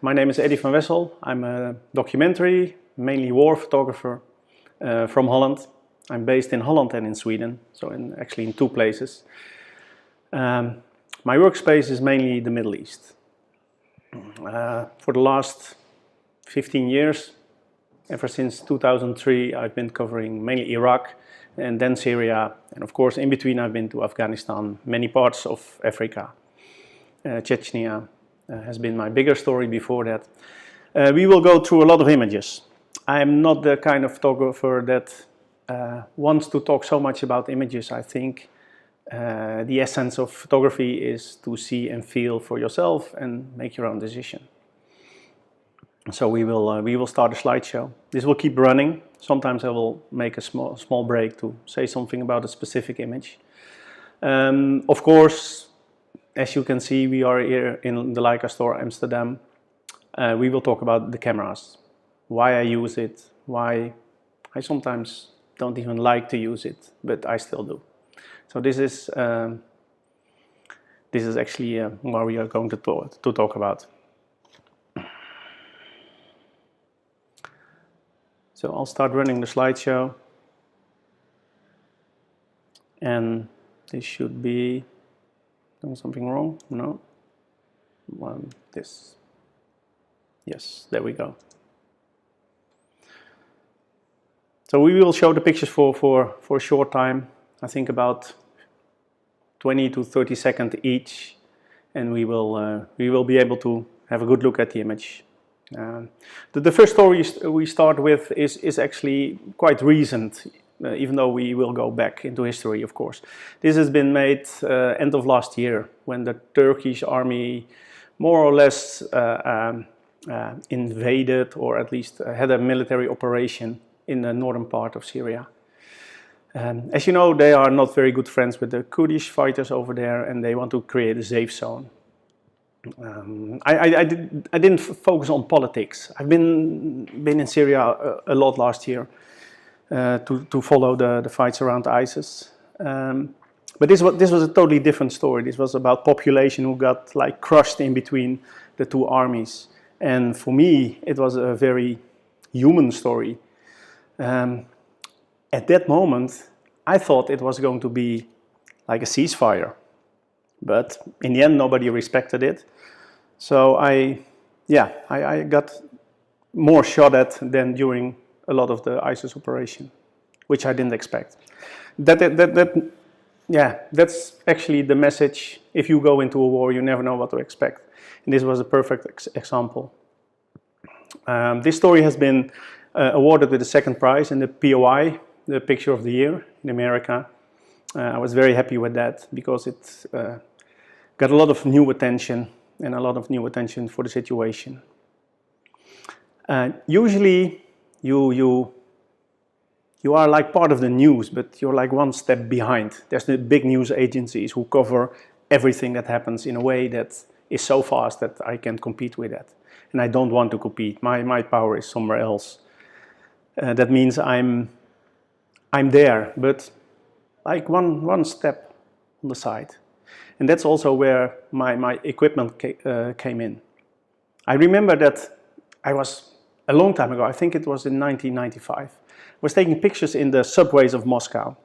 My name is Eddy van Wessel. I'm a documentary, mainly war photographer from Holland. I'm based in Holland and in Sweden, so actually in two places. My workspace is mainly the Middle East. For the last 15 years, ever since 2003, I've been covering mainly Iraq and then Syria, and of course in between I've been to Afghanistan, many parts of Africa. Chechnya has been my bigger story before that. We will go through a lot of images. I'm not the kind of photographer that wants to talk so much about images. I think the essence of photography is to see and feel for yourself and make your own decision. So we will start a slideshow. This will keep running. Sometimes I will make a small break to say something about a specific image. Of course, as you can see, we are here in the Leica store, Amsterdam. We will talk about the cameras, why I use it, why I sometimes don't even like to use it, but I still do. So this is actually what we are going to talk about. So I'll start running the slideshow, and this should be doing something wrong. No, this. Yes, there we go. So we will show the pictures for a short time. I think about 20 to 30 seconds each, and we will be able to have a good look at the image. The first story we start with is actually quite recent, even though we will go back into history, of course. This has been made end of last year, when the Turkish army more or less invaded, or at least had a military operation in the northern part of Syria. As you know, they are not very good friends with the Kurdish fighters over there, and they want to create a safe zone. I didn't focus on politics. I've been in Syria a lot last year to follow the fights around ISIS. But this was a totally different story. This was about population who got like crushed in between the two armies. And for me, it was a very human story. At that moment, I thought it was going to be like a ceasefire. But in the end, nobody respected it. So I got more shot at than during a lot of the ISIS operation, which I didn't expect. That's actually the message. If you go into a war, you never know what to expect. And this was a perfect example. This story has been awarded with the second prize in the POI, the Picture of the Year in America. I was very happy with that because it got a lot of new attention and a lot of new attention for the situation. Usually you are like part of the news, but you're like one step behind. There's the big news agencies who cover everything that happens in a way that is so fast that I can't compete with that. And I don't want to compete. My power is somewhere else. That means I'm there, but like one step on the side. And that's also where my equipment came in. I remember that I was, a long time ago, I think it was in 1995, was taking pictures in the subways of Moscow,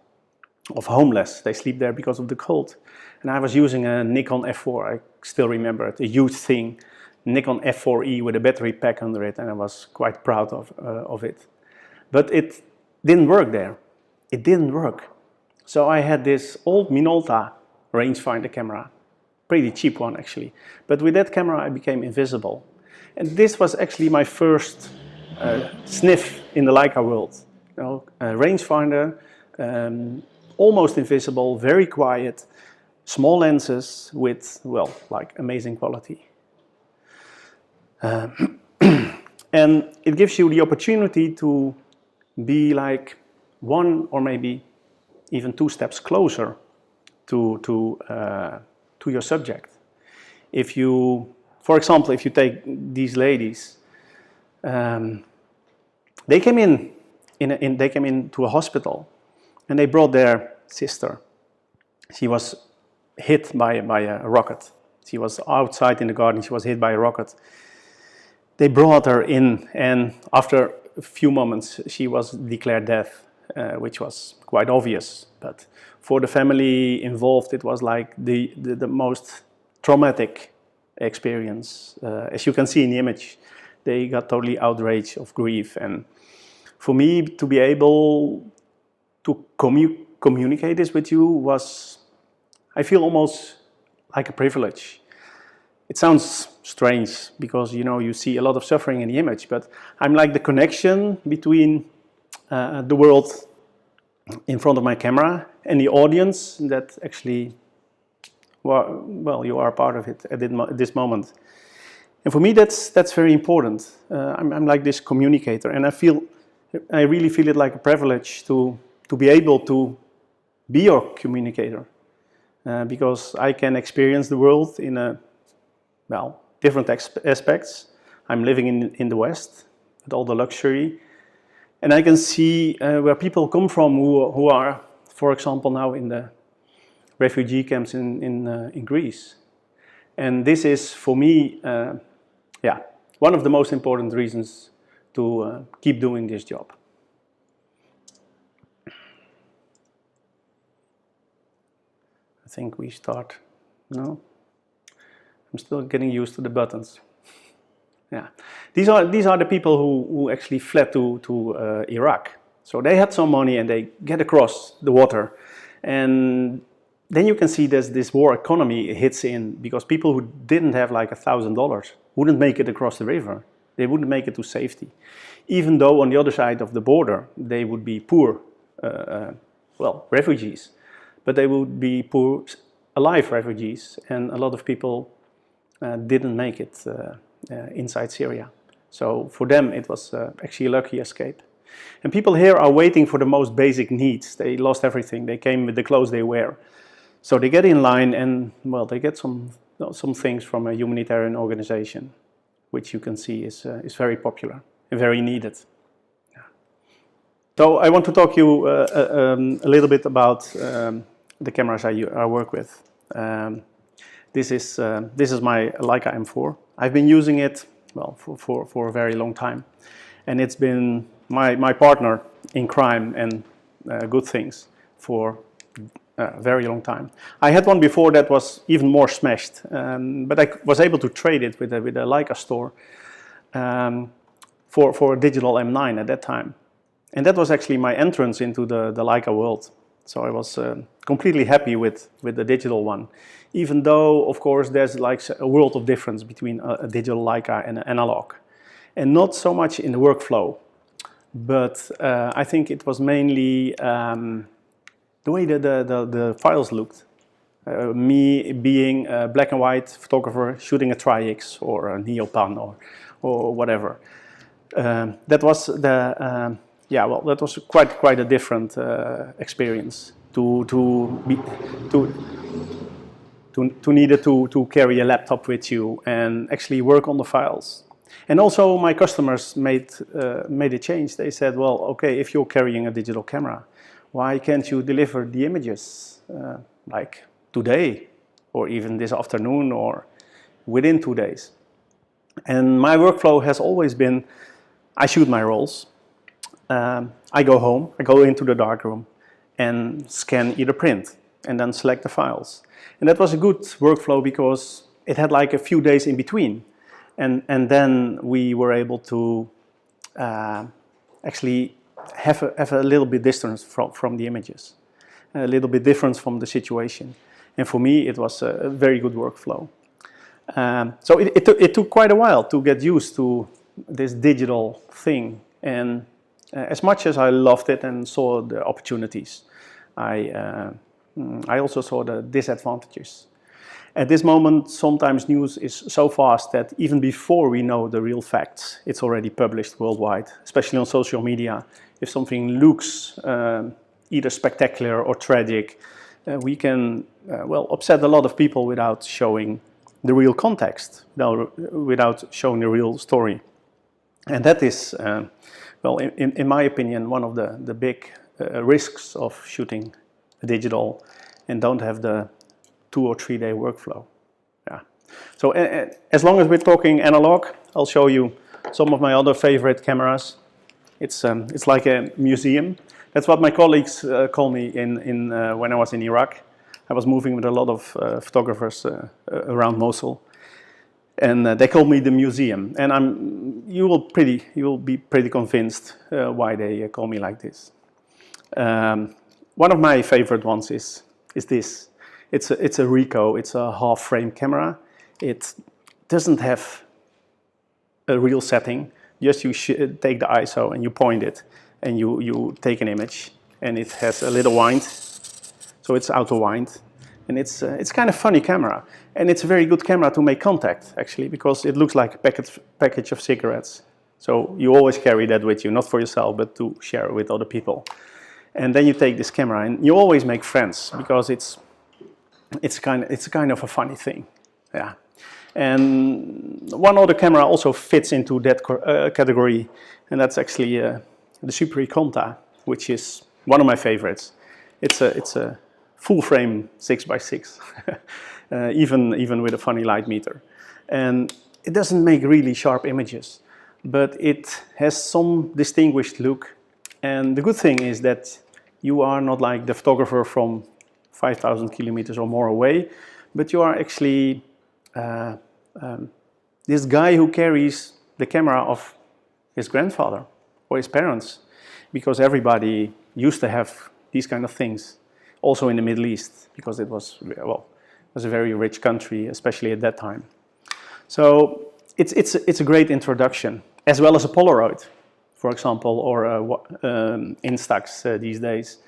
of homeless. They sleep there because of the cold. And I was using a Nikon F4, I still remember it, a huge thing, Nikon F4E with a battery pack under it, and I was quite proud of it. But it didn't work there. It didn't work. So I had this old Minolta rangefinder camera, pretty cheap one actually. But with that camera I became invisible. And this was actually my first sniff in the Leica world. You know, a rangefinder, almost invisible, very quiet, small lenses with, well, like amazing quality. And it gives you the opportunity to be like one or maybe even two steps closer to your subject. If you, for example, if you take these ladies, they came into a hospital, and they brought their sister. She was hit by a rocket. She was outside in the garden. She was hit by a rocket, they brought her in, and after a few moments she was declared dead, which was quite obvious. But for the family involved, it was like the most traumatic experience. As you can see in the image, they got totally outraged of grief. And for me to be able to communicate this with you was, I feel, almost like a privilege. It sounds strange because, you know, you see a lot of suffering in the image, but I'm like the connection between the world in front of my camera and the audience that actually, well, you are part of it at this moment. And for me, that's very important. I'm like this communicator, and I really feel it like a privilege to be able to be your communicator, because I can experience the world in different aspects. I'm living in the West with all the luxury, and I can see where people come from who are, for example, now in the refugee camps in Greece. And this is, for me, one of the most important reasons to keep doing this job. I think we start, no? I'm still getting used to the buttons. Yeah, these are the people who actually fled to Iraq. So they had some money and they get across the water, and then you can see this war economy hits in, because people who didn't have like $1,000 wouldn't make it across the river. They wouldn't make it to safety, even though on the other side of the border they would be poor, refugees, but they would be poor alive refugees, and a lot of people didn't make it inside Syria. So for them it was actually a lucky escape. And people here are waiting for the most basic needs. They lost everything. They came with the clothes they wear. So they get in line and, well, they get some things from a humanitarian organization, which you can see is very popular and very needed. So I want to talk to you a little bit about the cameras I work with. This is my Leica M4. I've been using it, well, for a very long time, and it's been my partner in crime and good things for a very long time. I had one before that was even more smashed, but I was able to trade it with a Leica store for a digital M9 at that time. And that was actually my entrance into the Leica world. So I was completely happy with the digital one, even though, of course, there's like a world of difference between a digital Leica and an analog, and not so much in the workflow. But I think it was mainly the way the files looked. Me being a black and white photographer shooting a Tri-X or a Neopan or whatever. That was that was quite a different experience to need to carry a laptop with you and actually work on the files. And also my customers made a change. They said, well, okay, if you're carrying a digital camera, why can't you deliver the images like today or even this afternoon or within 2 days? And my workflow has always been, I shoot my rolls, I go home, I go into the darkroom and scan either print and then select the files. And that was a good workflow because it had like a few days in between. And then we were able to actually have a little bit distance from the images, a little bit difference from the situation. And for me, it was a very good workflow. So it took quite a while to get used to this digital thing. And as much as I loved it and saw the opportunities, I also saw the disadvantages. At this moment, sometimes news is so fast that even before we know the real facts, it's already published worldwide, especially on social media. If something looks either spectacular or tragic, we can, upset a lot of people without showing the real context, without showing the real story. And that is, in my opinion, one of the big risks of shooting digital and don't have the 2 or 3 day workflow. Yeah. So as long as we're talking analog, I'll show you some of my other favorite cameras. It's like a museum. That's what my colleagues call me when I was in Iraq. I was moving with a lot of photographers around Mosul, and they called me the museum. And you will be pretty convinced why they call me like this. One of my favorite ones is this. It's a Ricoh. It's a half-frame camera. It doesn't have a real setting. Just you take the ISO and you point it, and you take an image, and it has a little wind, so it's auto wind, and it's kind of funny camera, and it's a very good camera to make contact actually, because it looks like a package of cigarettes. So you always carry that with you, not for yourself, but to share with other people. And then you take this camera, and you always make friends, because it's kind of a funny thing, yeah. And one other camera also fits into that category, and that's actually the Super Ikonta, which is one of my favorites. It's a full frame 6x6, even with a funny light meter, and it doesn't make really sharp images, but it has some distinguished look. And the good thing is that you are not like the photographer from 5,000 kilometers or more away, but you are actually this guy who carries the camera of his grandfather or his parents, because everybody used to have these kind of things, also in the Middle East, because it was, well, it was a very rich country, especially at that time. So it's a great introduction, as well as a Polaroid, for example, or Instax these days.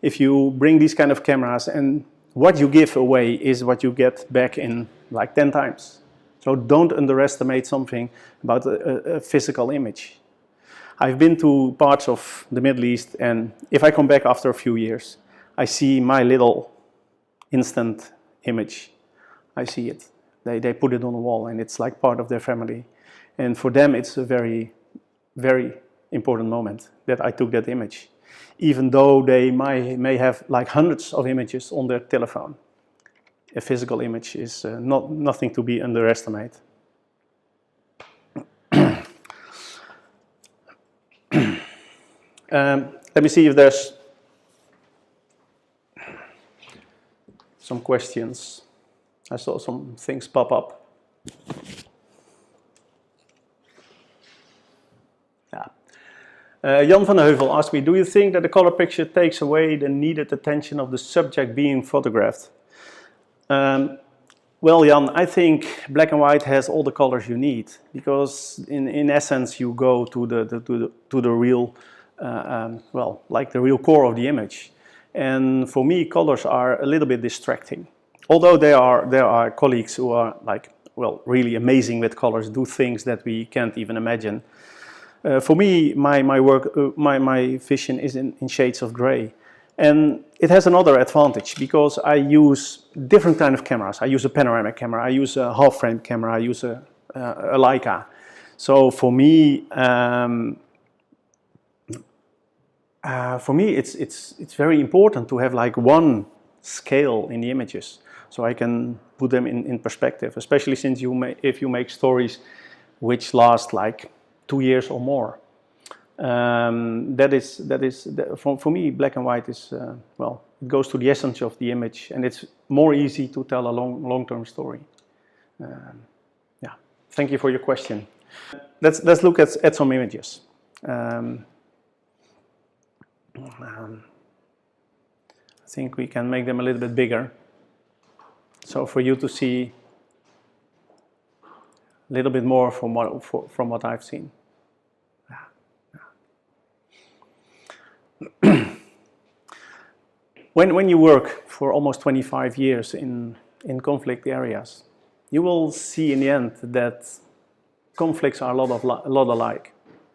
If you bring these kind of cameras, and what you give away is what you get back in like 10 times. So don't underestimate something about a physical image. I've been to parts of the Middle East, and if I come back after a few years, I see my little instant image. I see it. They put it on the wall, and it's like part of their family. And for them, it's a very, very important moment that I took that image, even though they may have like hundreds of images on their telephone. A physical image is nothing to be underestimated. Let me see if there's some questions. I saw some things pop up. Yeah. Jan van Heuvel asked me, do you think that the color picture takes away the needed attention of the subject being photographed? Well, Jan, I think black and white has all the colors you need, because in essence you go to the real, well, like the real core of the image. And for me, colors are a little bit distracting. Although there are colleagues who are like, well, really amazing with colors, do things that we can't even imagine. For me, my work, my vision is in shades of gray. And it has another advantage, because I use different kind of cameras. I use a panoramic camera, I use a half-frame camera, I use a Leica. So for me, it's very important to have like one scale in the images, so I can put them in perspective. Especially since if you make stories which last like 2 years or more. For me, black and white is, well, it goes to the essence of the image, and it's more easy to tell a long-term story. Yeah, thank you for your question. Let's look at some images. I think we can make them a little bit bigger, so for you to see a little bit more from what I've seen. When you work for almost 25 years in conflict areas, you will see in the end that conflicts are a lot alike.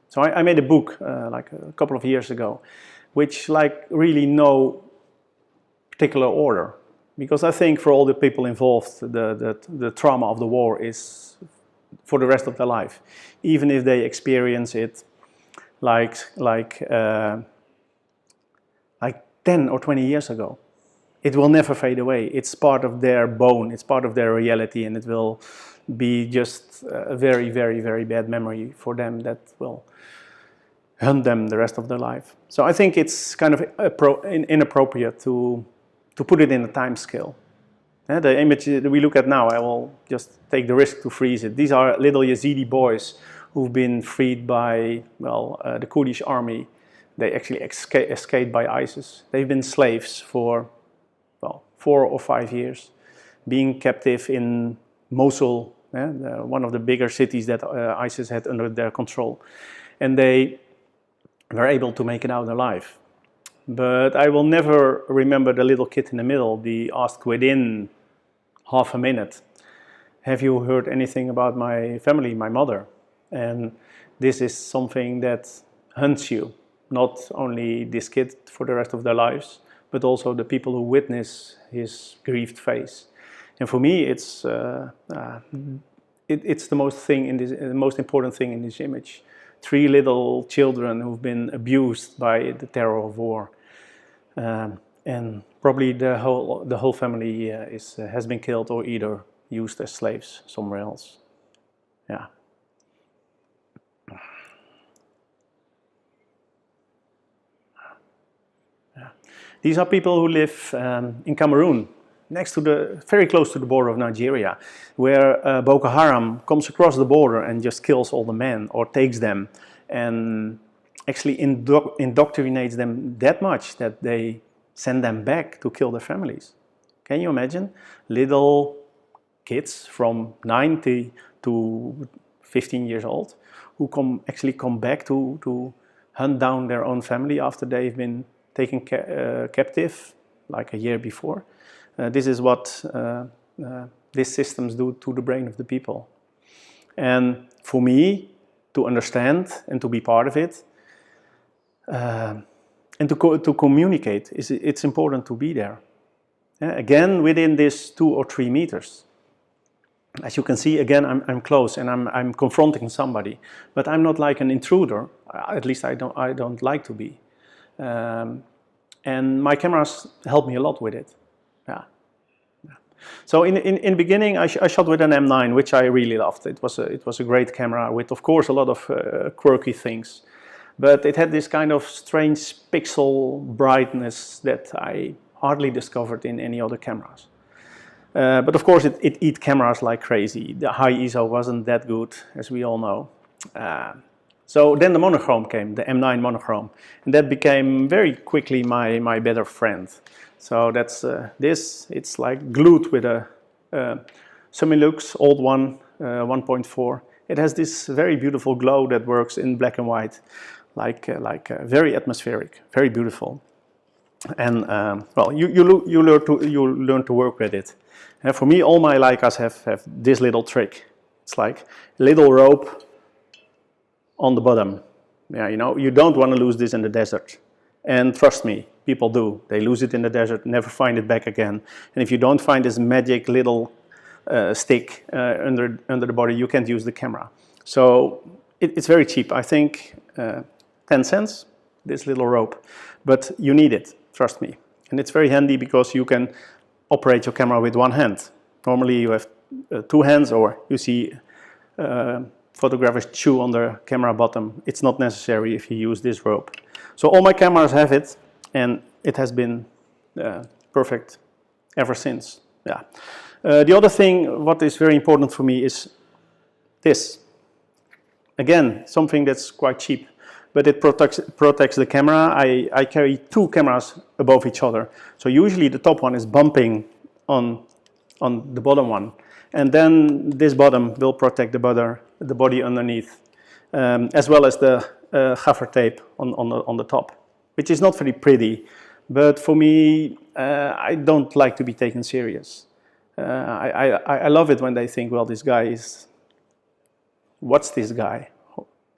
So I made a book like a couple of years ago, which like really no particular order, because I think for all the people involved, the trauma of the war is for the rest of their life, even if they experience it like 10 or 20 years ago. It will never fade away. It's part of their bone, it's part of their reality, and it will be just a very, very, very bad memory for them that will hunt them the rest of their life. So I think it's kind of inappropriate to put it in a time scale. The image that we look at now, I will just take the risk to freeze it. These are little Yazidi boys who've been freed by, well, the Kurdish army. They actually escaped by ISIS. They've been slaves for, well, 4 or 5 years, being captive in Mosul, one of the bigger cities that ISIS had under their control. And they were able to make it out alive. But I will never remember the little kid in the middle, the asked within half a minute, have you heard anything about my family, my mother? And this is something that haunts you, not only this kid for the rest of their lives, but also the people who witness his grieved face. And for me, it's the most important thing in this image. 3 little children who've been abused by the terror of war. And probably the whole family has been killed or either used as slaves somewhere else. Yeah. Yeah. These are people who live in Cameroon, very close to the border of Nigeria, where Boko Haram comes across the border and just kills all the men or takes them and actually indoctrinates them that much that they send them back to kill their families. Can you imagine? Little kids from 9 to 15 years old who actually come back to hunt down their own family after they've been taken captive like a year before. This is what these systems do to the brain of the people. And for me, to understand and to be part of it, and to communicate, it's important to be there. Again, within this 2 or 3 meters. As you can see, again, I'm close and I'm confronting somebody, but I'm not like an intruder. At least I don't like to be. And my cameras help me a lot with it. Yeah. So in the beginning, I shot with an M9, which I really loved. It was a great camera with, of course, a lot of quirky things. But it had this kind of strange pixel brightness that I hardly discovered in any other cameras. But of course, it eat cameras like crazy. The high ISO wasn't that good, as we all know. So then the monochrome came, the M9 Monochrome. And that became very quickly my better friend. So that's it's like glued with a Summilux, old one, 1.4. It has this very beautiful glow that works in black and white, like very atmospheric, very beautiful. And well, you learn to work with it. And for me, all my Leicas have this little trick. It's like a little rope on the bottom. Yeah, you know, you don't want to lose this in the desert. And trust me, people do. They lose it in the desert, never find it back again. And if you don't find this magic little stick under the body, you can't use the camera. So it's very cheap. I think 10 cents, this little rope. But you need it, trust me. And it's very handy because you can operate your camera with one hand. Normally you have 2 hands, or you see photographers chew on their camera bottom. It's not necessary if you use this rope. So all my cameras have it, and it has been perfect ever since. Yeah. The other thing, what is very important for me, is this. Again, something that's quite cheap, but it protects the camera. I carry 2 cameras above each other. So usually the top one is bumping on the bottom one. And then this bottom will protect the body underneath, as well as the gaffer tape on the top, which is not very pretty. But for me, I don't like to be taken serious. I love it when they think, well, this guy is, what's this guy?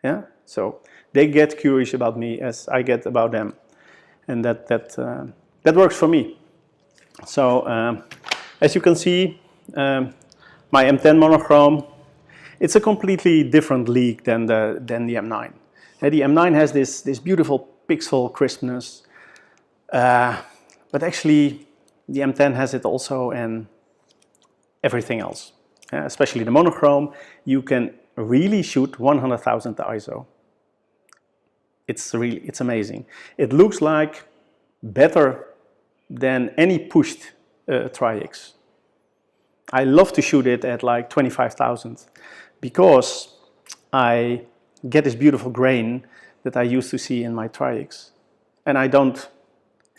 Yeah. So they get curious about me as I get about them, and that works for me. So as you can see, my M10 Monochrome, it's a completely different league than the M9. The M9 has this beautiful pixel crispness, but actually the M10 has it also, and everything else. especially the monochrome, you can really shoot 100,000 ISO. It's amazing. It looks like better than any pushed Tri-X. I love to shoot it at like 25,000 because I get this beautiful grain that I used to see in my Tri-X, and I don't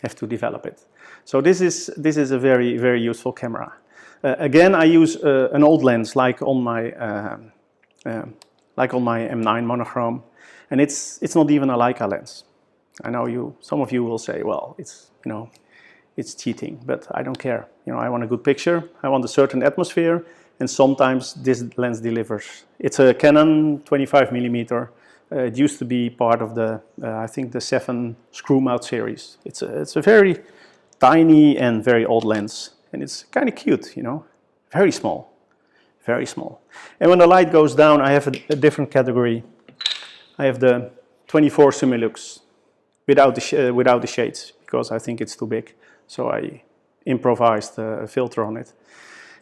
have to develop it. So this is a very, very useful camera. Again, I use an old lens like on my M9 Monochrome, and it's not even a Leica lens. I know some of you will say, well, it's cheating, but I don't care. I want a good picture, I want a certain atmosphere, and sometimes this lens delivers. It's a Canon 25mm. It used to be part of the, I think, the 7 screw mount series. It's a very tiny and very old lens, and it's kind of cute, very small, very small. And when the light goes down, I have a different category. I have the 24 Similux without the shades, because I think it's too big. So I improvised a filter on it.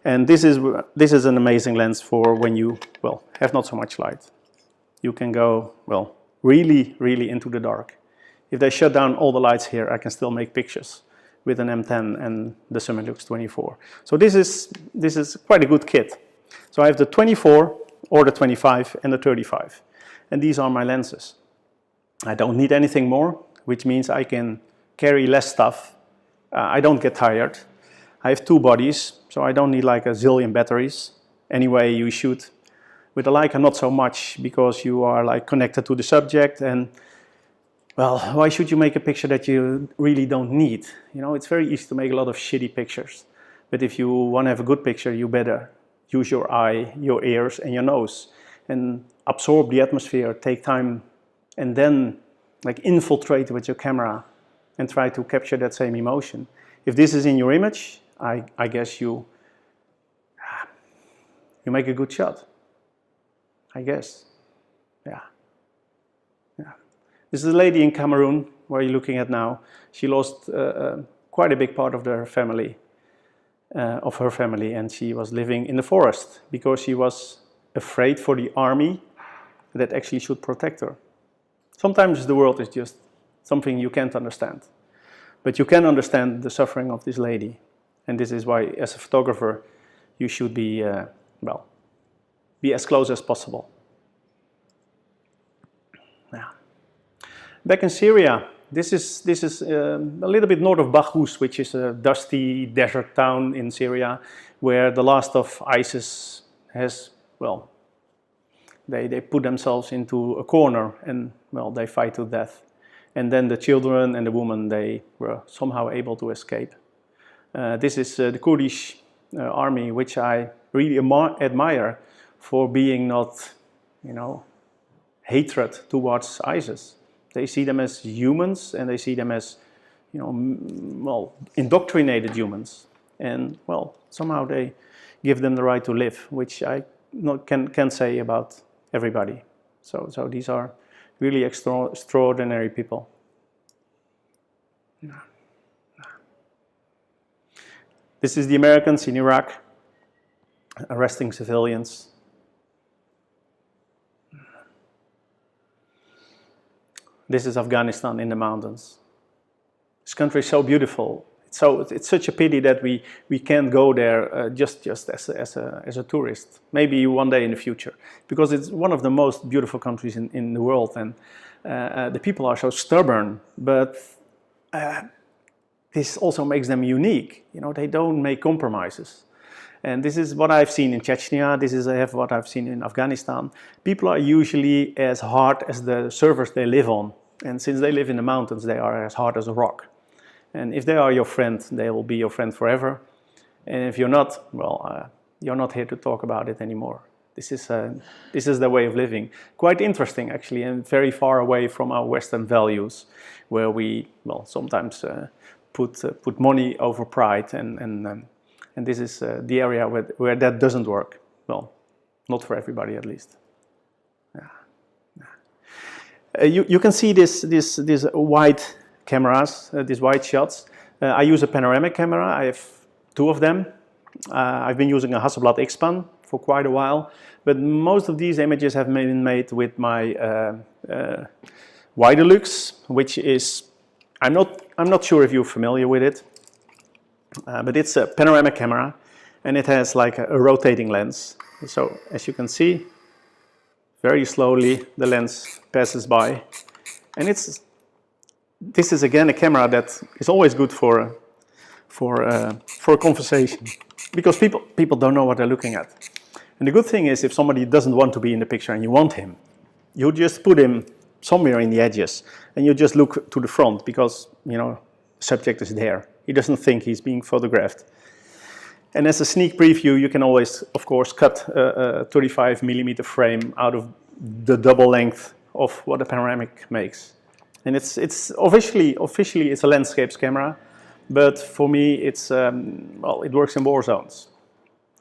And this is an amazing lens for when you, have not so much light. You can go, really, really into the dark. If they shut down all the lights here, I can still make pictures with an M10 and the Similux 24. So this is quite a good kit. So I have the 24 or the 25 and the 35. And these are my lenses. I don't need anything more, which means I can carry less stuff. I don't get tired. I have 2 bodies, so I don't need like a zillion batteries. Anyway, you shoot. With the Leica, not so much, because you are like connected to the subject, and why should you make a picture that you really don't need? It's very easy to make a lot of shitty pictures. But if you want to have a good picture, you better use your eye, your ears, and your nose, and absorb the atmosphere, take time, and then like infiltrate with your camera and try to capture that same emotion. If this is in your image, I guess you make a good shot. I guess, yeah. This is a lady in Cameroon, where you're looking at now. She lost quite a big part of her family, and she was living in the forest because she was afraid for the army that actually should protect her. Sometimes the world is just something you can't understand, but you can understand the suffering of this lady, and this is why, as a photographer, you should be be as close as possible. Yeah. Back in Syria, this is a little bit north of Baghuz, which is a dusty desert town in Syria, where the last of ISIS has, they put themselves into a corner and, they fight to death. And then the children and the woman, they were somehow able to escape. This is the Kurdish army, which I really admire for being not, hatred towards ISIS. They see them as humans, and they see them as, indoctrinated humans. And, somehow they give them the right to live, which I can't say about everybody. So these are really extraordinary people. This is the Americans in Iraq arresting civilians. This is Afghanistan in the mountains. This country is so beautiful. It's such a pity that we can't go there just as a tourist. Maybe one day in the future, because it's one of the most beautiful countries in the world, and the people are so stubborn. But this also makes them unique. They don't make compromises. And this is what I've seen in Chechnya. This is what I've seen in Afghanistan. People are usually as hard as the surface they live on. And since they live in the mountains, they are as hard as a rock. And if they are your friend, they will be your friend forever. And if you're not, you're not here to talk about it anymore. This is the way of living. Quite interesting, actually, and very far away from our Western values, where we, sometimes put money over pride, and this is the area where that doesn't work. Not for everybody, at least. You can see these wide cameras, these wide shots. I use a panoramic camera. I have 2 of them. I've been using a Hasselblad X-Pan for quite a while, but most of these images have been made with my Widelux, which is, I'm not sure if you're familiar with it, but it's a panoramic camera, and it has like a rotating lens. So as you can see, very slowly the lens passes by, and this is again a camera that is always good for a conversation, because people don't know what they're looking at. And the good thing is, if somebody doesn't want to be in the picture and you want him, you just put him somewhere in the edges, and you just look to the front, because you know the subject is there. He doesn't think he's being photographed. And as a sneak preview, you can always, of course, cut a 35mm frame out of the double length of what a panoramic makes. And it's officially it's a landscapes camera, but for me it's well, it works in war zones.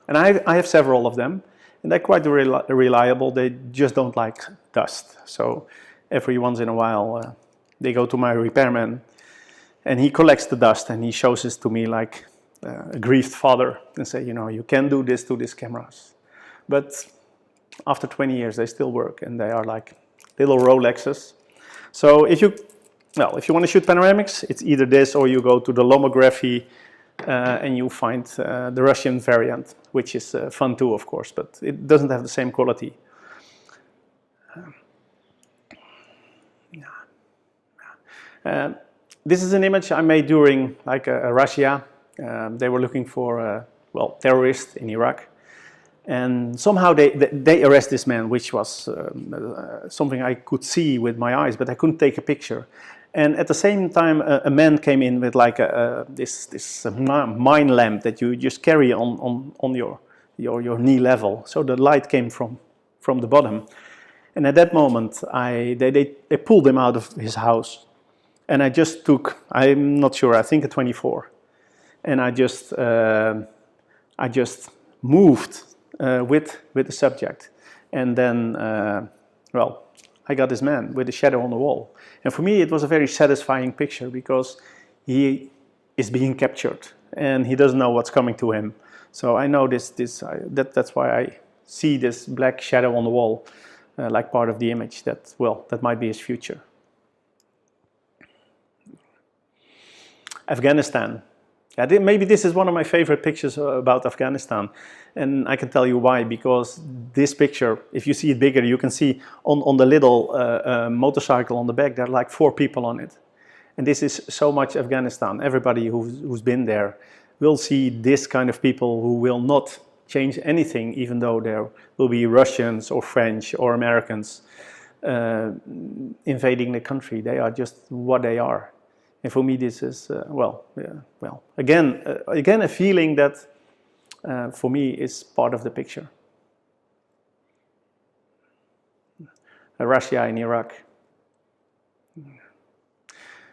And I have several of them, and they're quite reliable. They just don't like dust. So every once in a while they go to my repairman, and he collects the dust and he shows this to me like a grieved father, and say, you know, you can do this to these cameras. But after 20 years they still work, and they are like little Rolexes. So if you want to shoot panoramics, it's either this, or you go to the lomography and you find the Russian variant, which is fun too, of course, but it doesn't have the same quality. This is an image I made during like Russia. They were looking for well, terrorists in Iraq, and somehow they arrest this man, which was something I could see with my eyes, but I couldn't take a picture. And at the same time, a man came in with like this mine lamp that you just carry on your knee level. So the light came from the bottom. And at that moment, they pulled him out of his house, and I just took, I'm not sure, I think a 24, and I just moved with the subject, and then well, I got this man with a shadow on the wall. And for me it was a very satisfying picture, because he is being captured and he doesn't know what's coming to him. So I know that's why I see this black shadow on the wall like part of the image, that, well, that might be his future. Afghanistan. Maybe this is one of my favorite pictures about Afghanistan, and I can tell you why. Because this picture, if you see it bigger, you can see on the little motorcycle on the back, there are like 4 people on it. And this is so much Afghanistan. Everybody who's been there will see this kind of people who will not change anything, even though there will be Russians or French or Americans invading the country. They are just what they are. And for me, this is, well, again a feeling that for me is part of the picture. Russia and Iraq.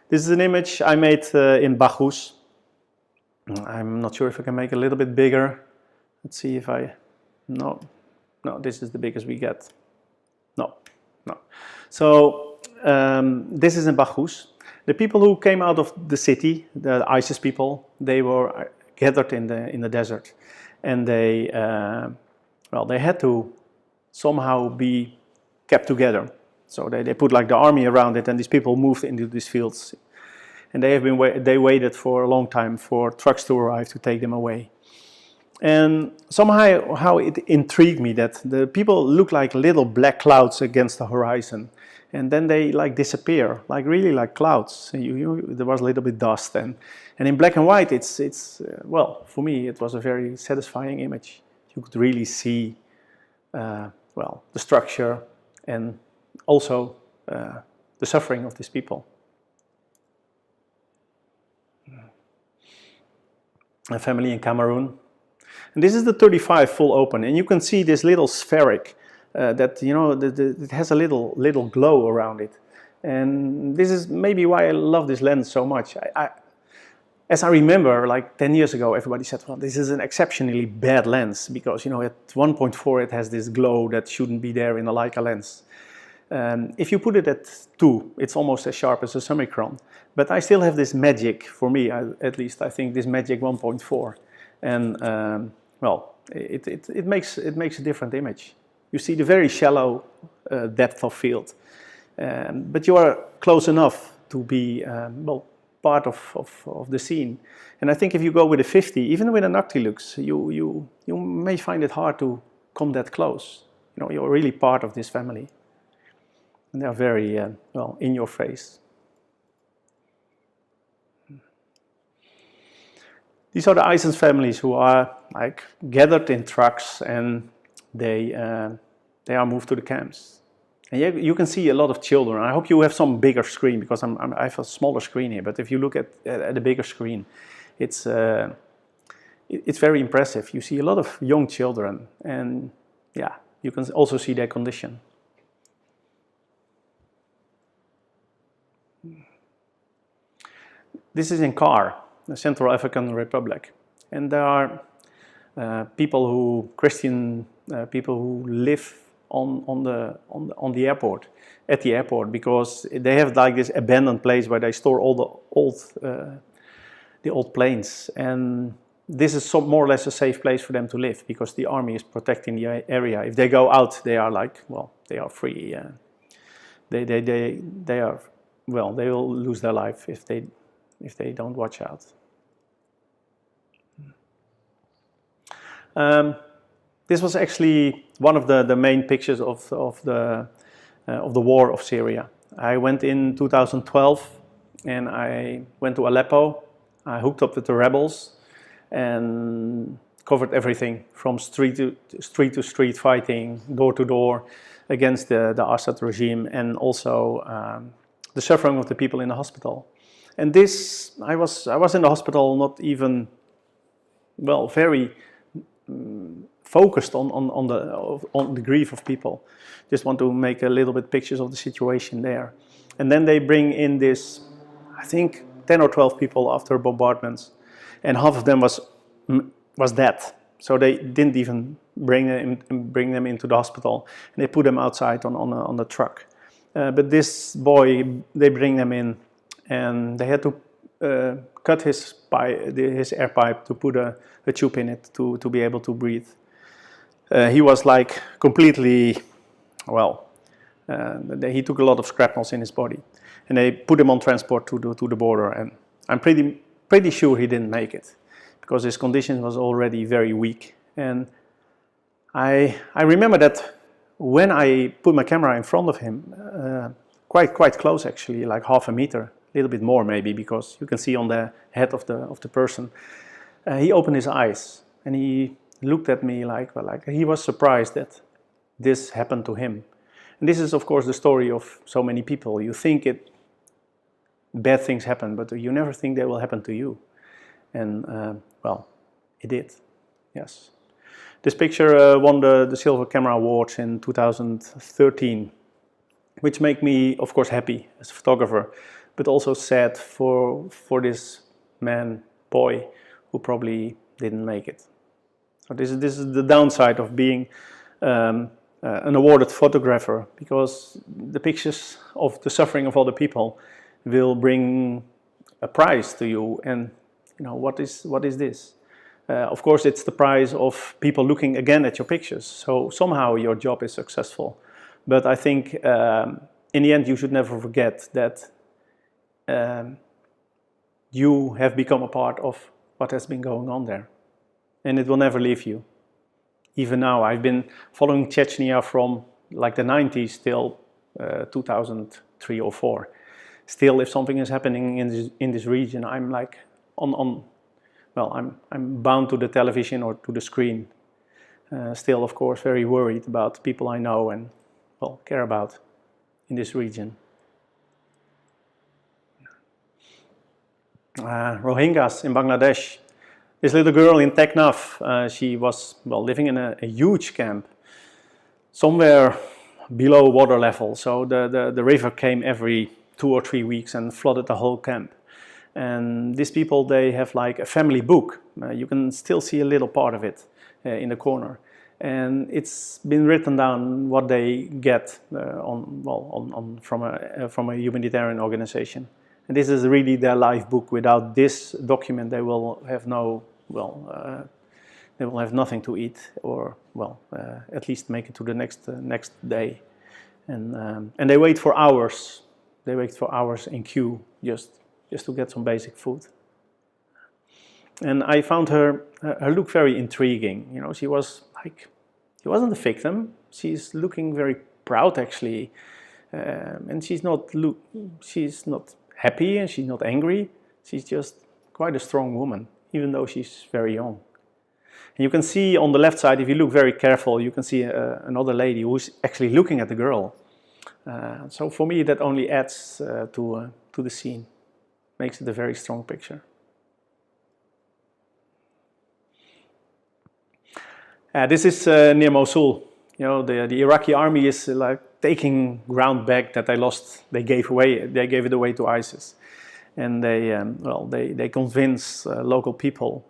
This is an image I made in Baghuz. I'm not sure if I can make it a little bit bigger. Let's see if I, no, this is the biggest we get. No. So this is in Baghuz. The people who came out of the city, the ISIS people, they were gathered in the desert, and they had to somehow be kept together. So they put like the army around it, and these people moved into these fields, and they waited for a long time for trucks to arrive to take them away. And somehow it intrigued me that the people look like little black clouds against the horizon. And then they like disappear, like really like clouds. There was a little bit dust, and in black and white, it's well, for me it was a very satisfying image. You could really see, well, the structure and also the suffering of these people. A family in Cameroon, and this is the 35 full open, and you can see this little spheric. That, you know, it has a little glow around it, and this is maybe why I love this lens so much. As I remember, like 10 years ago, everybody said, well, this is an exceptionally bad lens, because, you know, at 1.4 it has this glow that shouldn't be there in a Leica lens. If you put it at 2, it's almost as sharp as a Summicron, but I still have this magic, for me at least, I think this magic 1.4, and well, it makes a different image. You see the very shallow depth of field, but you are close enough to be well, part of the scene. And I think if you go with a 50, even with an Octilux, you may find it hard to come that close. You know, you're really part of this family, and they're very well, in your face. These are the Isons families who are like gathered in trucks, and they are moved to the camps. And you can see a lot of children. I hope you have some bigger screen, because I have a smaller screen here. But if you look at the bigger screen, it's very impressive. You see a lot of young children, and yeah, you can also see their condition. This is in Kar, the Central African Republic, and there are Christian people who live on the airport, at the airport, because they have like this abandoned place where they store all the old planes, and this is more or less a safe place for them to live, because the army is protecting the area. If they go out, they are like, well, they are free. They are, well, they will lose their life if they don't watch out. This was actually one of the main pictures of the war of Syria. I went in 2012, and I went to Aleppo. I hooked up with the rebels and covered everything from street to street fighting, door to door, against the Assad regime, and also the suffering of the people in the hospital. And this, I was in the hospital, not even, well, very focused on the grief of people. Just want to make a little bit pictures of the situation there. And then they bring in this, I think, 10 or 12 people after bombardments, and half of them was dead. So they didn't even bring them into the hospital, and they put them outside on the truck. But this boy, they bring them in, and they had to cut his air pipe to put a tube in it to be able to breathe. He was like completely, well, he took a lot of shrapnels in his body, and they put him on transport to the border, and I'm pretty sure he didn't make it, because his condition was already very weak. And I remember that when I put my camera in front of him, quite close actually, like half a meter, a little bit more maybe, because you can see on the head of the person, he opened his eyes and he looked at me like he was surprised that this happened to him. And this is of course the story of so many people. You think bad things happen, but you never think they will happen to you. And well, it did, yes. This picture won the Zilveren Camera Awards in 2013, which made me, of course, happy as a photographer, but also sad for this boy, who probably didn't make it. So this is the downside of being an awarded photographer, because the pictures of the suffering of other people will bring a prize to you. And you know, what is this? Of course, it's the prize of people looking again at your pictures. So somehow your job is successful. But I think in the end, you should never forget that you have become a part of what has been going on there. And it will never leave you. Even now, I've been following Chechnya from like the 90s till 2003 or 4. Still, if something is happening in this region, I'm like I'm bound to the television or to the screen. Still, of course, very worried about people I know and, well, care about in this region. Rohingyas in Bangladesh. This little girl in Teknaf, she was, well, living in a huge camp, somewhere below water level. So the river came every 2 or 3 weeks and flooded the whole camp. And these people, they have like a family book. You can still see a little part of it in the corner. And it's been written down what they get from a humanitarian organization. And this is really their life book. Without this document, they will have no they will have nothing to eat, or well, at least make it to the next day. And they wait for hours. They wait for hours in queue just to get some basic food. And I found her look very intriguing. You know, she wasn't a victim. She's looking very proud, actually, and she's not happy and she's not angry. She's just quite a strong woman, even though she's very young. And you can see on the left side, if you look very careful, you can see another lady who's actually looking at the girl. So for me, that only adds to the scene, makes it a very strong picture. This is near Mosul. You know, the Iraqi army is like taking ground back that they lost. They gave it away to ISIS, and they convince local people,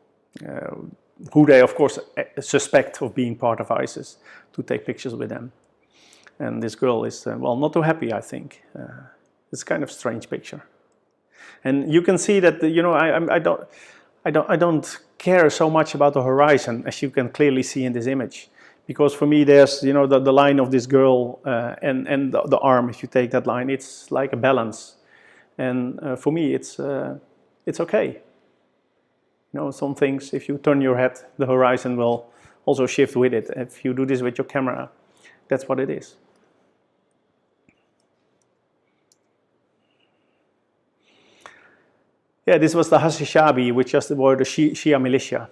who they of course suspect of being part of ISIS, to take pictures with them. And this girl is well, not too happy, I think. It's kind of strange picture, and you can see that you know I don't care so much about the horizon, as you can clearly see in this image, because for me there's, you know, the line of this girl and the arm. If you take that line, it's like a balance, and for me it's okay. You know, some things, if you turn your head, the horizon will also shift with it. If you do this with your camera, that's what it is. Yeah, this was the Hashishabi, which just were the Shia militia.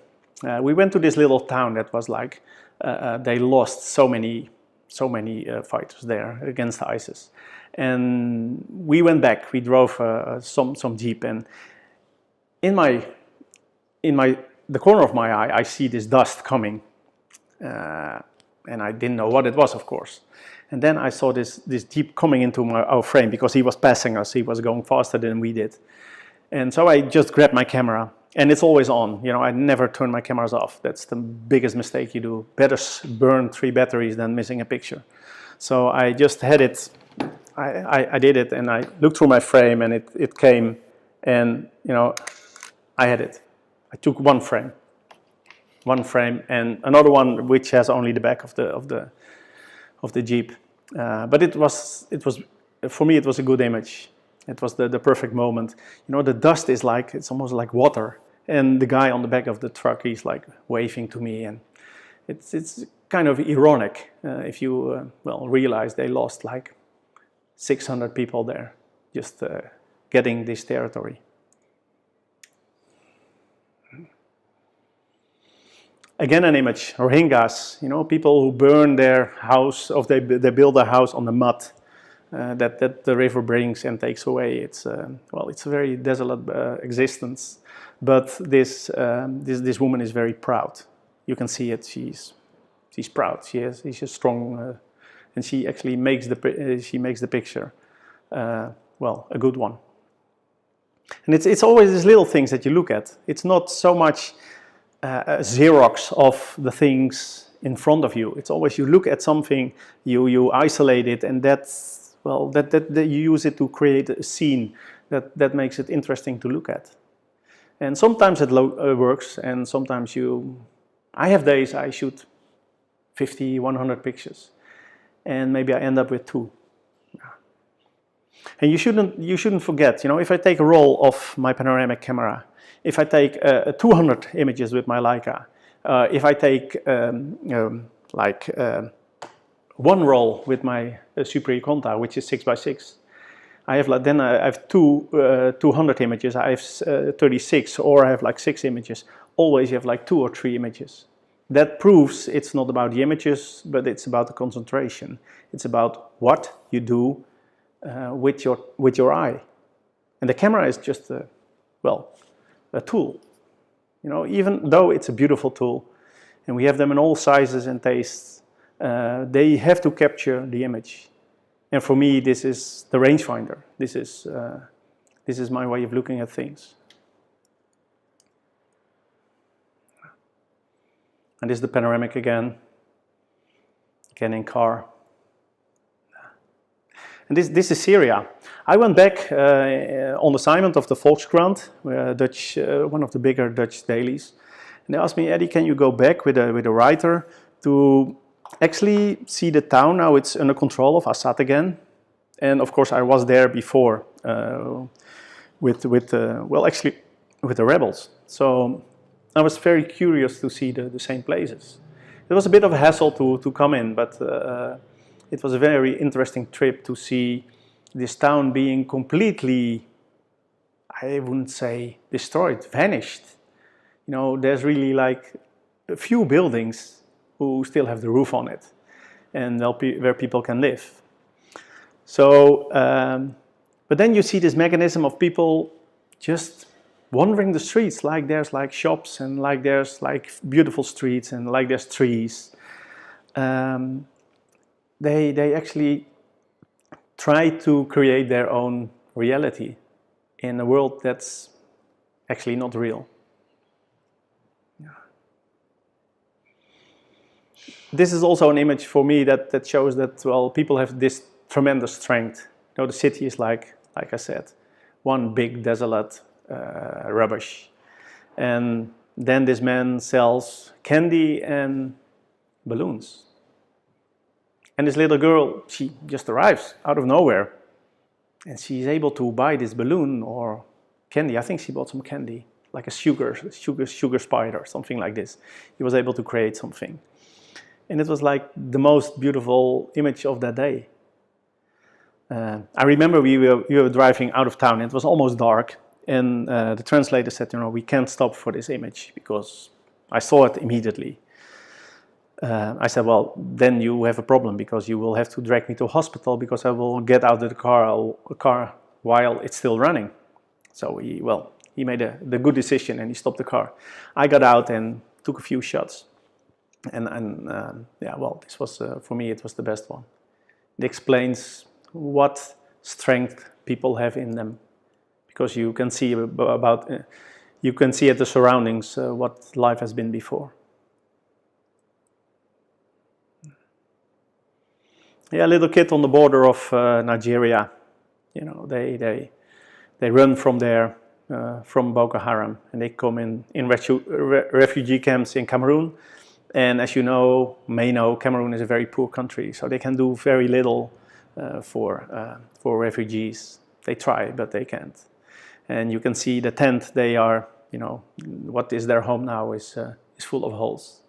We went to this little town that was like, they lost so many fighters there against ISIS. And we went back, we drove some jeep, and in the corner of my eye, I see this dust coming. And I didn't know what it was, of course. And then I saw this jeep coming into our frame, because he was passing us, he was going faster than we did. And so I just grabbed my camera, and it's always on. You know, I never turn my cameras off. That's the biggest mistake you do. Better burn 3 batteries than missing a picture. So I just had it. I did it, and I looked through my frame, and it came, and you know, I had it. I took one frame, and another one which has only the back of the Jeep. But it was for me, it was a good image. It was the perfect moment. You know, the dust is like, it's almost like water. And the guy on the back of the truck, he's like waving to me. And it's kind of ironic if you, well, realize they lost like 600 people there, just getting this territory. Again, an image, Rohingyas, you know, people who burn their house, or they build a house on the mud. That the river brings and takes away. It's well, it's a very desolate existence, but this woman is very proud. You can see it. She's proud. She's a strong, and she actually makes the picture well, a good one. And it's always these little things that you look at. It's not so much a Xerox of the things in front of you. It's always you look at something, you isolate it, and that's, well, that you use it to create a scene that makes it interesting to look at. And sometimes it works, and sometimes I have days I shoot 50, 100 pictures, and maybe I end up with 2. And you shouldn't forget, you know, if I take a roll of my panoramic camera, if I take 200 images with my Leica, if I take one roll with my Super Iconta, which is 6x6. I have 200 images. I have 36, or I have like 6 images. Always you have like 2 or 3 images. That proves it's not about the images, but it's about the concentration. It's about what you do with your eye. And the camera is just a tool. You know, even though it's a beautiful tool, and we have them in all sizes and tastes. They have to capture the image, and for me, this is the rangefinder. This is my way of looking at things. And this is the panoramic again in car. And this is Syria. I went back on assignment of the Volkskrant, one of the bigger Dutch dailies. And they asked me, Eddy, can you go back with a writer to actually see the town? Now it's under control of Assad again. And of course I was there before with the rebels. So I was very curious to see the same places. It was a bit of a hassle to come in, but it was a very interesting trip to see this town being completely, I wouldn't say destroyed, vanished. You know, there's really like a few buildings who still have the roof on it and where people can live. So, but then you see this mechanism of people just wandering the streets, like there's like shops and like there's like beautiful streets and like there's trees. They actually try to create their own reality in a world that's actually not real. Yeah. This is also an image for me that shows that, well, people have this tremendous strength. You know, the city is like I said, one big desolate rubbish. And then this man sells candy and balloons. And this little girl, she just arrives out of nowhere. And she's able to buy this balloon or candy. I think she bought some candy, like a sugar spider, something like this. He was able to create something. And it was like the most beautiful image of that day. I remember we were driving out of town. It was almost dark. And the translator said, you know, we can't stop for this image because I saw it immediately. I said, well, then you have a problem because you will have to drag me to a hospital because I will get out of the car while it's still running. So he made the good decision and he stopped the car. I got out and took a few shots. And yeah, well, this was, for me, it was the best one. It explains what strength people have in them. Because you can see you can see at the surroundings what life has been before. Yeah, a little kid on the border of Nigeria. You know, they run from there, from Boko Haram, and they come in refugee camps in Cameroon. And as you may know, Cameroon is a very poor country, so they can do very little for refugees. They try, but they can't. And you can see the tent they are, you know, what is their home now is full of holes.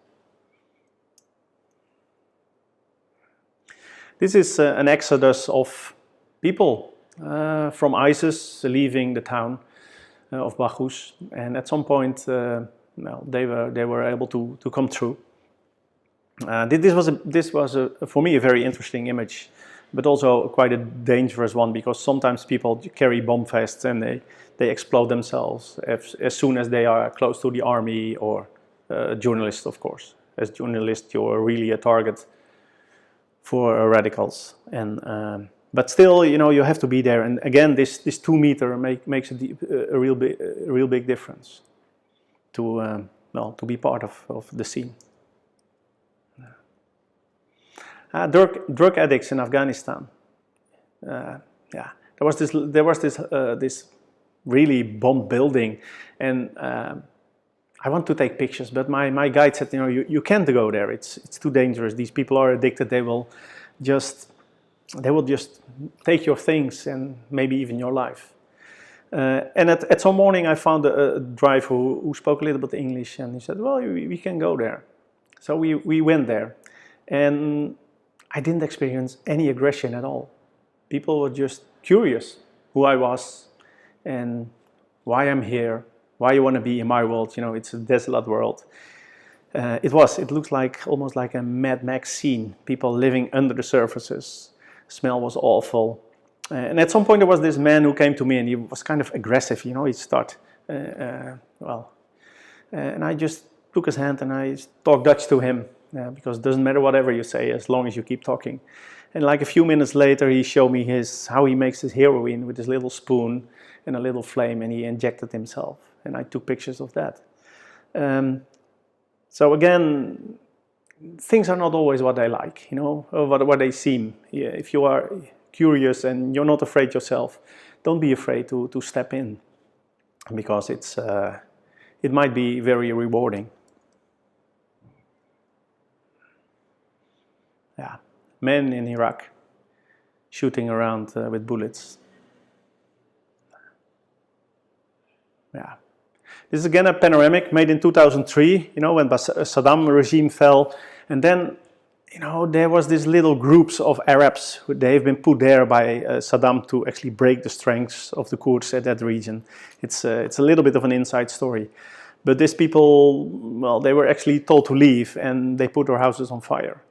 This is an exodus of people from ISIS leaving the town of Baghuz, and at some point, well, they were able to come through. This was for me a very interesting image, but also quite a dangerous one because sometimes people carry bomb vests and they explode themselves as soon as they are close to the army or journalists, of course. As journalists, you're really a target for radicals, and but still, you know, you have to be there. And again, this 2 meter makes a real big difference to well, to be part of the scene. Drug addicts in Afghanistan. Yeah, there was this really bomb building, and I want to take pictures, but my guide said, you know, you can't go there. It's too dangerous. These people are addicted. They will just take your things and maybe even your life. And at some morning, I found a driver who spoke a little bit English, and he said, well, we can go there. So we went there, and I didn't experience any aggression at all. People were just curious who I was and why I'm here, why you want to be in my world. You know, it's a desolate world. It looks like almost like a Mad Max scene. People living under the surfaces. Smell was awful. And at some point there was this man who came to me and he was kind of aggressive. You know, he'd start, and I just took his hand and I talked Dutch to him. Because it doesn't matter whatever you say as long as you keep talking. And like a few minutes later, he showed me how he makes his heroin with his little spoon and a little flame, and he injected himself. And I took pictures of that. So again, things are not always what they like, you know, or what they seem. Yeah, if you are curious and you're not afraid yourself, don't be afraid to step in, because it might be very rewarding. Yeah, men in Iraq shooting around with bullets. Yeah. This is again a panoramic made in 2003, you know, when Saddam regime fell. And then, you know, there was these little groups of Arabs. They've been put there by Saddam to actually break the strengths of the Kurds at that region. It's a little bit of an inside story. But these people, well, they were actually told to leave and they put their houses on fire.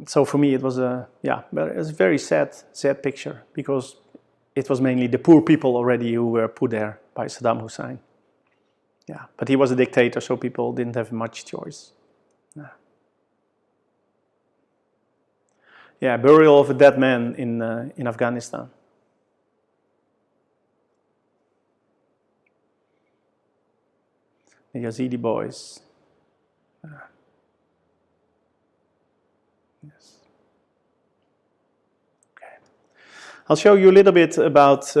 So for me, it was a very sad picture, because it was mainly the poor people already who were put there by Saddam Hussein. Yeah, but he was a dictator, so people didn't have much choice. Yeah, yeah, burial of a dead man in Afghanistan. The Yazidi boys. Yes. Okay. I'll show you a little bit about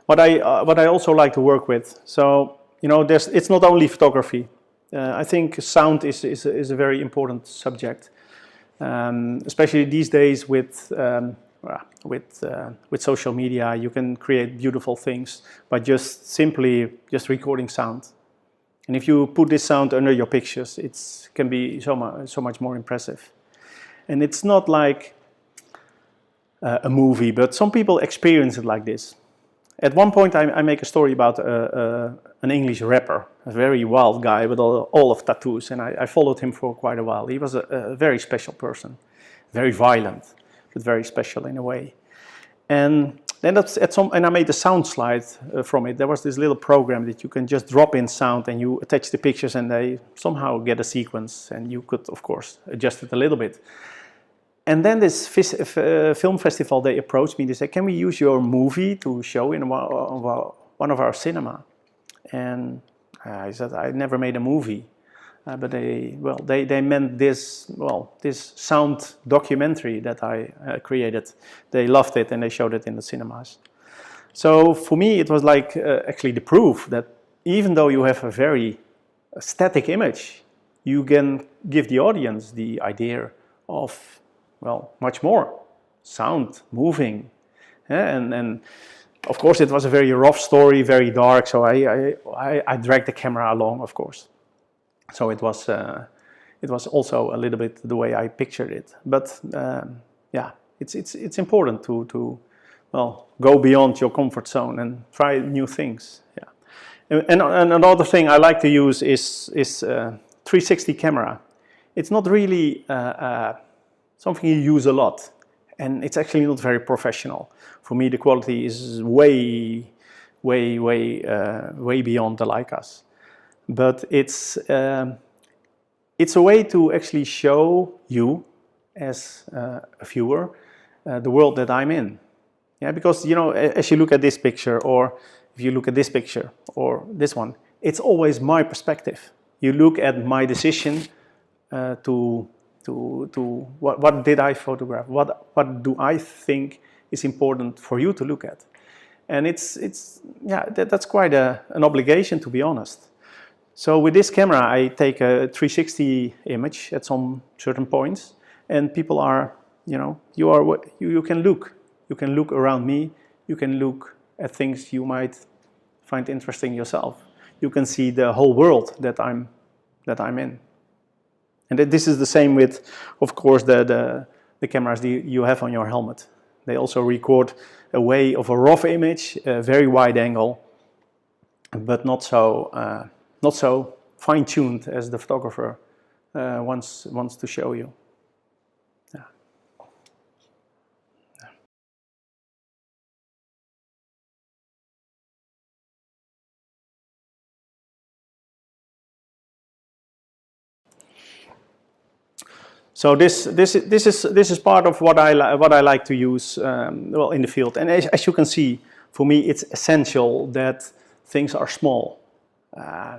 what I also like to work with. So, you know, it's not only photography. I think sound is a very important subject, especially these days with social media. You can create beautiful things by just simply recording sound. And if you put this sound under your pictures, it can be so much more impressive. And it's not like a movie, but some people experience it like this. At one point, I make a story about an English rapper, a very wild guy with all of tattoos, and I followed him for quite a while. He was a very special person, very violent, but very special in a way. And then I made a sound slide from it. There was this little program that you can just drop in sound and you attach the pictures and they somehow get a sequence, and you could, of course, adjust it a little bit. And then this film festival, they approached me. They said, "Can we use your movie to show in one of our cinema?" And I said, "I never made a movie." But they meant this sound documentary that I created. They loved it and they showed it in the cinemas. So for me, it was like actually the proof that even though you have a very static image, you can give the audience the idea of, well, much more. Sound, moving. Yeah, and of course it was a very rough story, very dark, so I dragged the camera along, of course. So it was also a little bit the way I pictured it. But yeah, it's important to go beyond your comfort zone and try new things. Yeah, and another thing I like to use is 360 camera. It's not really something you use a lot, and it's actually not very professional. For me, the quality is way beyond the Leicas. But it's a way to actually show you, as a viewer, the world that I'm in. Yeah, because, you know, as you look at this picture, or if you look at this picture, or this one, it's always my perspective. You look at my decision to what did I photograph? What do I think is important for you to look at? And that's quite an obligation, to be honest. So with this camera, I take a 360 image at some certain points, and people are, you know, you can look around me, you can look at things you might find interesting yourself. You can see the whole world that I'm in. And this is the same with, of course, the cameras you have on your helmet. They also record a way of a rough image, a very wide angle, but not so fine-tuned as the photographer wants to show you. Yeah. So this is part of what I like to use in the field. And as you can see, for me, it's essential that things are small.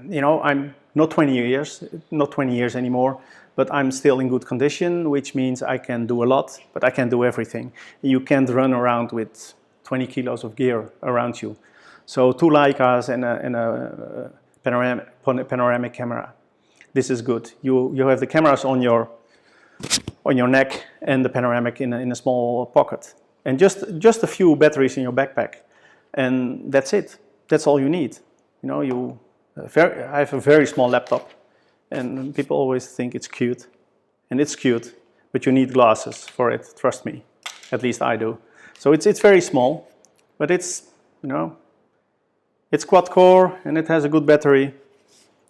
You know, I'm not 20 years anymore, but I'm still in good condition, which means I can do a lot, but I can't do everything. You can't run around with 20 kilos of gear around you. So 2 Leicas and a panoramic camera. This is good. You have the cameras on your on your neck and the panoramic in a small pocket. And just a few batteries in your backpack. And that's it. That's all you need. You know, I have a very small laptop. And people always think it's cute. And it's cute. But you need glasses for it, trust me. At least I do. So it's very small. But it's, you know, it's quad core and it has a good battery.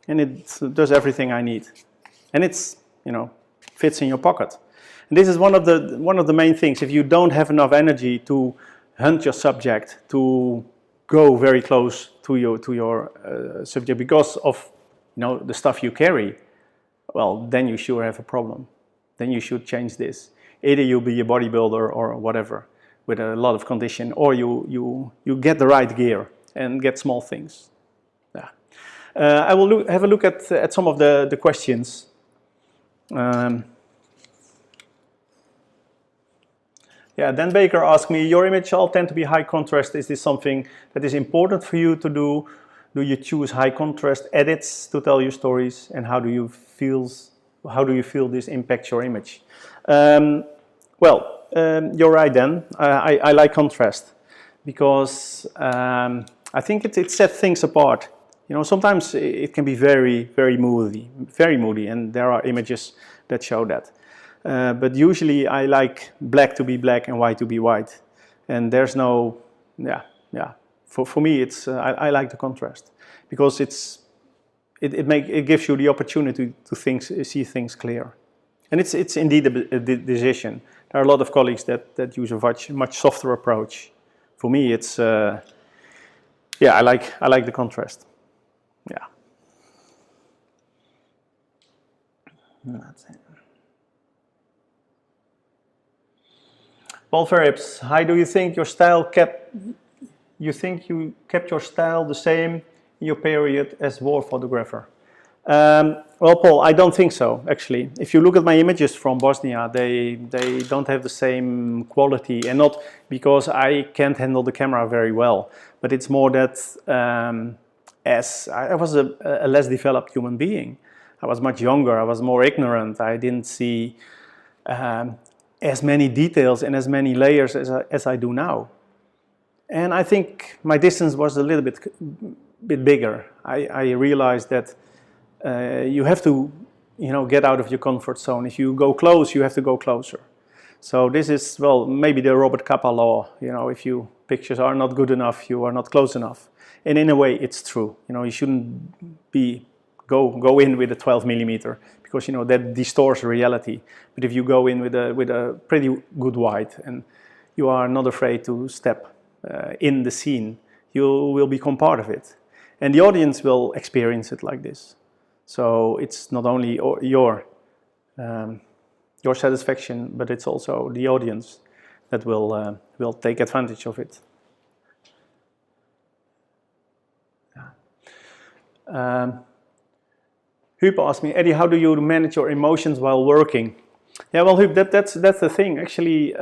And it does everything I need. And it's, you know, fits in your pocket. And this is one of the main things. If you don't have enough energy to hunt your subject, to go very close to your subject because of, you know, the stuff you carry, well, then you sure have a problem. Then you should change this. Either you'll be a bodybuilder or whatever with a lot of condition, or you get the right gear and get small things. Yeah. I will have a look at some of the questions. Yeah, Dan Baker asked me, your image all tend to be high contrast. Is this something that is important for you to do? Do you choose high contrast edits to tell your stories? And how do you feel this impacts your image? You're right, Dan. I like contrast because I think it sets things apart. You know, sometimes it can be very moody, and there are images that show that. But usually I like black to be black and white to be white. And there's no, For me, it's I like the contrast because it gives you the opportunity to see things clear. And it's indeed a decision. There are a lot of colleagues that use a much softer approach. For me, it's I like the contrast. Yeah. That's it. Paul Verrips, how do you think your style kept? You think you kept your style the same in your period as war photographer? Well, Paul, I don't think so. Actually, if you look at my images from Bosnia, they don't have the same quality, and not because I can't handle the camera very well, but it's more that as I was a less developed human being, I was much younger, I was more ignorant, I didn't see as many details and as many layers as I do now. And I think my distance was a little bit bigger. I realized that you have to, you know, get out of your comfort zone. If you go close, you have to go closer. So this is, well, maybe the Robert Capa law. You know, if your pictures are not good enough, you are not close enough. And in a way, it's true. You know, you shouldn't go in with a 12mm because, you know, that distorts reality. But if you go in with a pretty good white and you are not afraid to step in the scene, you will become part of it. And the audience will experience it like this. So it's not only your satisfaction, but it's also the audience that will take advantage of it. Huub asked me, Eddy, how do you manage your emotions while working? Yeah, well, Huub, that's the thing. Actually,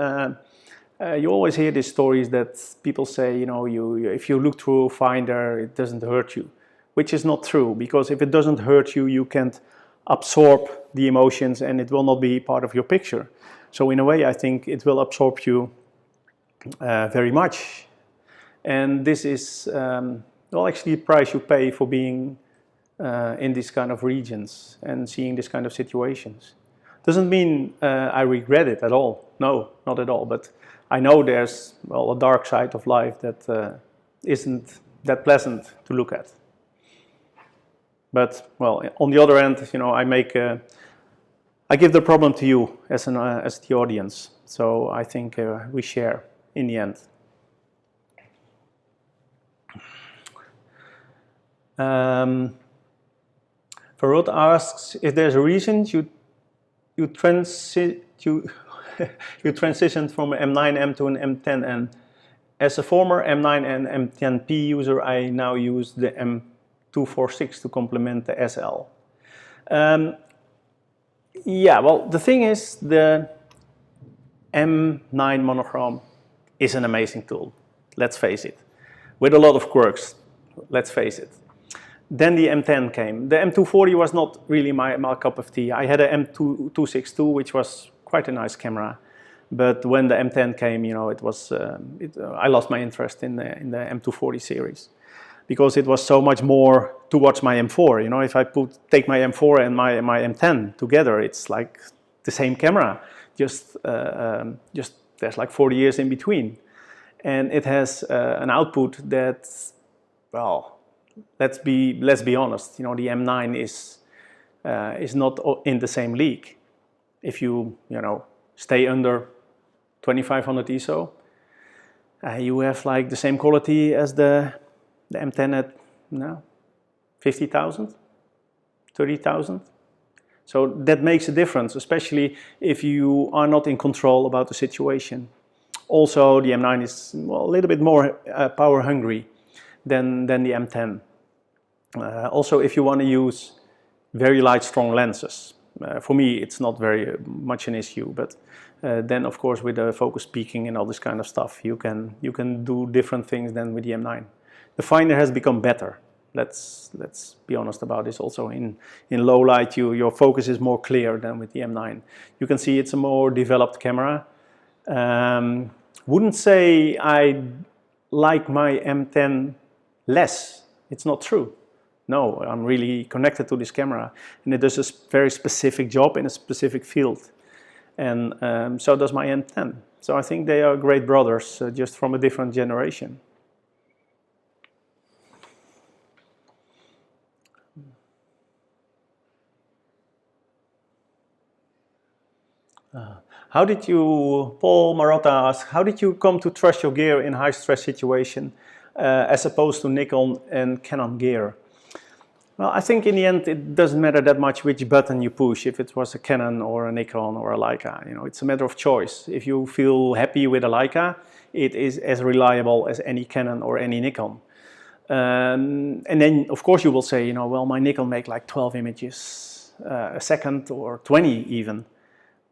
you always hear these stories that people say, you know, if you look through a finder, it doesn't hurt you, which is not true, because if it doesn't hurt you, you can't absorb the emotions and it will not be part of your picture. So in a way, I think it will absorb you very much. And this is, well, actually the price you pay for being in these kind of regions and seeing this kind of situations. Doesn't mean I regret it at all. No, not at all. But I know there's, well, a dark side of life that isn't that pleasant to look at. But, well, on the other end, you know, I give the problem to you as the audience. So I think we share in the end. Farod asks if there's a reason you transitioned from M9M to an M10N. As a former M9 and M10P user, I now use the M246 to complement the SL. Yeah, well, the thing is, the M9 Monochrome is an amazing tool, let's face it, with a lot of quirks, let's face it. Then the M10 came. The M240 was not really my cup of tea. I had a M262, which was quite a nice camera. But when the M10 came, you know, I lost my interest in the M240 series, because it was so much more towards my M4. You know, if I take my M4 and my M10 together, it's like the same camera. Just there's like 40 years in between, and it has an output that, well, let's be honest. You know, the M9 is not in the same league. If you know, stay under 2500 ISO, you have like the same quality as the M10 at, no, 50,000, 30,000. So that makes a difference, especially if you are not in control about the situation. Also, the M9 is, well, a little bit more power hungry than the M10. Also, if you want to use very light, strong lenses, for me it's not very much an issue, but then of course with the focus peaking and all this kind of stuff, you can do different things than with the M9. The finder has become better. Let's be honest about this. Also in low light, your focus is more clear than with the M9. You can see it's a more developed camera. Wouldn't say I like my M10 less. It's not true. No, I'm really connected to this camera, and it does a very specific job in a specific field. And so does my M10. So I think they are great brothers, just from a different generation. How did you, Paul Marotta asks, how did you come to trust your gear in high stress situation as opposed to Nikon and Canon gear? Well, I think in the end it doesn't matter that much which button you push, if it was a Canon or a Nikon or a Leica. You know, it's a matter of choice. If you feel happy with a Leica, it is as reliable as any Canon or any Nikon. And then of course you will say, you know, well, my Nikon make like 12 images a second, or 20 even.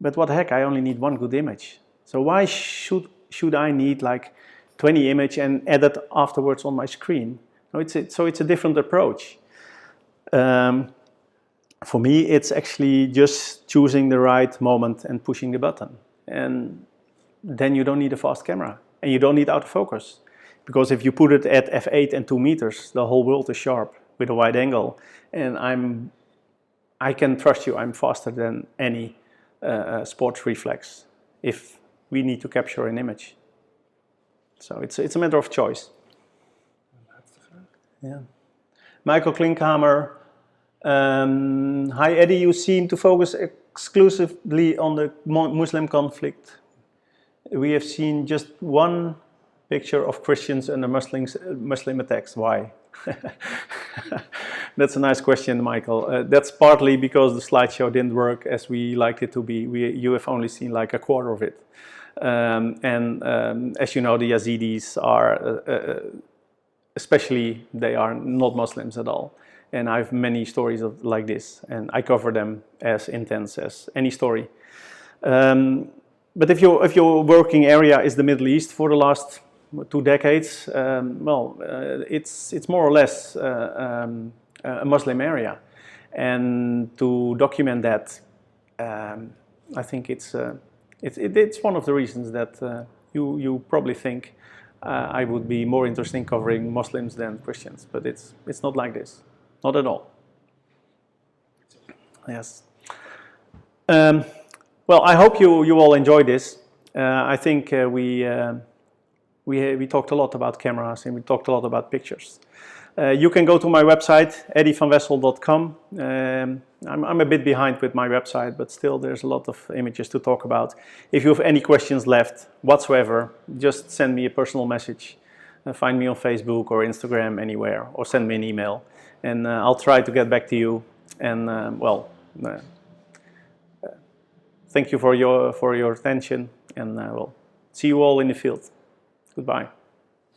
But what the heck, I only need one good image. So why should I need like 20 images and edit afterwards on my screen? No, so it's a different approach. For me, it's actually just choosing the right moment and pushing the button. And then you don't need a fast camera, and you don't need autofocus. Because if you put it at f8 and 2 meters, the whole world is sharp with a wide angle. And I can trust you, I'm faster than any sports reflex if we need to capture an image. So it's a matter of choice. Yeah. Michael Klinkhamer, hi Eddie, you seem to focus exclusively on the Muslim conflict. We have seen just one picture of Christians under Muslim attacks. Why? That's a nice question, Michael. That's partly because the slideshow didn't work as we liked it to be. You have only seen like a quarter of it. As you know, the Yazidis are, especially, they are not Muslims at all. And I have many stories like this, and I cover them as intense as any story. But if your working area is the Middle East for the last 2 decades, it's more or less a Muslim area, and to document that, I think it's one of the reasons that you probably think I would be more interested in covering Muslims than Christians, but it's not like this, not at all. Yes. Well, I hope you all enjoyed this. I think we talked a lot about cameras, and we talked a lot about pictures. You can go to my website, eddyvanwessel.com. I'm a bit behind with my website, but still there's a lot of images to talk about. If you have any questions left whatsoever, just send me a personal message. Find me on Facebook or Instagram, anywhere, or send me an email, and I'll try to get back to you. And thank you for your attention, and we'll see you all in the field. Goodbye.